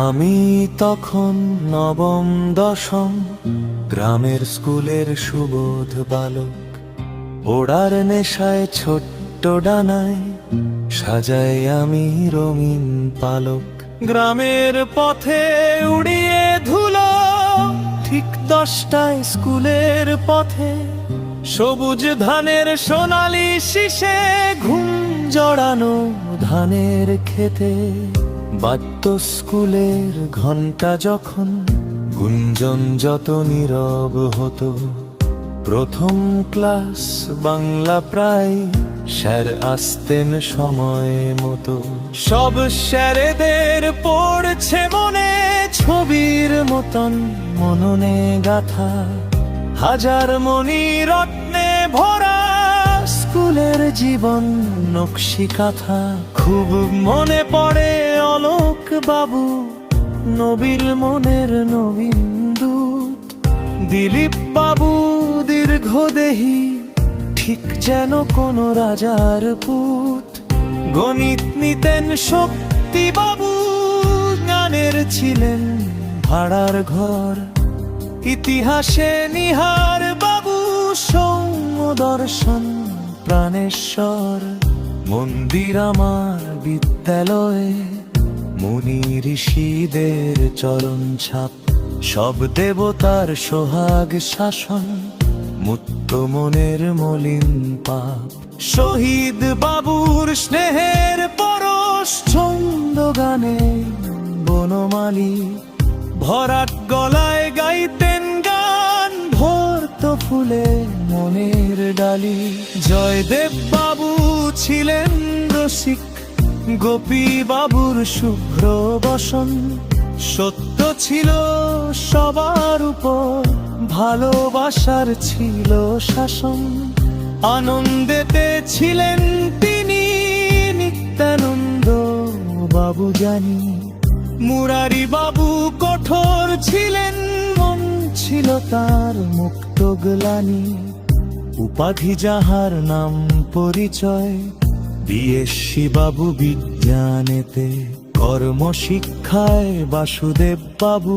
আমি তখন নবম দশম, গ্রামের স্কুলের সুবোধ বালক। ওড়ার নেশায় ছোট্ট ডানায় সাজাই আমি রঙিন পালক। গ্রামের পথে উড়িয়ে ধুলো, ঠিক 10টায় স্কুলের পথে। সবুজ ধানের সোনালি শীষে ঘুম জড়ানো ধানের খেতে। বাদ্য স্কুলের ঘন্টা যখন, গুঞ্জন যত নীরব হতো। প্রথম ক্লাস বাংলা প্রায়, স্যার আসতেন সময় মতো। সব স্যারেদের পড়ছে মনে, ছবির মতন মননে গাথা। হাজার মণি রত্নে ভরা স্কুলের জীবন নকশি কাঁথা। খুব মনে পড়ে অলোক বাবু, নবীর মনের নবীন দূত। দিলীপ বাবু দীর্ঘদেহী, ঠিক যেন কোন রাজার পুত। গণিত নিতেন শক্তি বাবু, জ্ঞানের ছিলেন ভাড়ার ঘর। ইতিহাসে নিহার বাবু, সৌম্য দর্শন প্রাণেশ্বর। মন্দির আমার বিদ্যালয়ে, মুনি ঋষিদের চরণ ছাপ। সব দেবতার সোহাগ শাসন, মুক্ত মনের মলিন পাপ। শহীদ বাবুর স্নেহের পরশ, ছন্দ গানে বনমালী। ভরাট গলায় গাইতেন গান, ভরত ফুলে মনের ডালি। জয়দেব বাবু ছিলেন রসিক, গোপী বাবুর শুভ্র বসন। সত্য ছিল সবার উপর, ভালোবাসার ছিল শাসন। আনন্দেতে ছিলেন তিনি, নিত্যানন্দ বাবু জানি। মুরারি বাবু কঠোর ছিলেন, মন ছিল তার মুক্ত গ্লানি। উপাধি যাহার নাম পরিচয়, বিএসসি বাবু বিজ্ঞানেতে। কর্মশিক্ষায় বাসুদেব বাবু,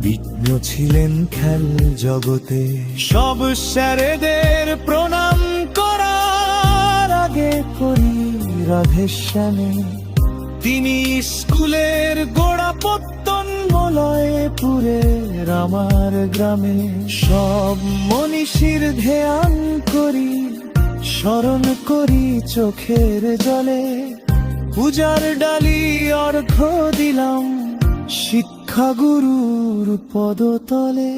বিজ্ঞ ছিলেন খেল জগতে। সব স্যারেদের প্রণাম করার আগে করি রাধেশ্যামে। তিনি স্কুলের গোড়াপত্তন মলয়পুরের আমার গ্রামে। সব মনীষীর ধ্যান করি, স্মরণ করি চোখের জলে। পূজার ডালি অর্ঘ্য দিলাম, শিক্ষা গুরুর পদতলে।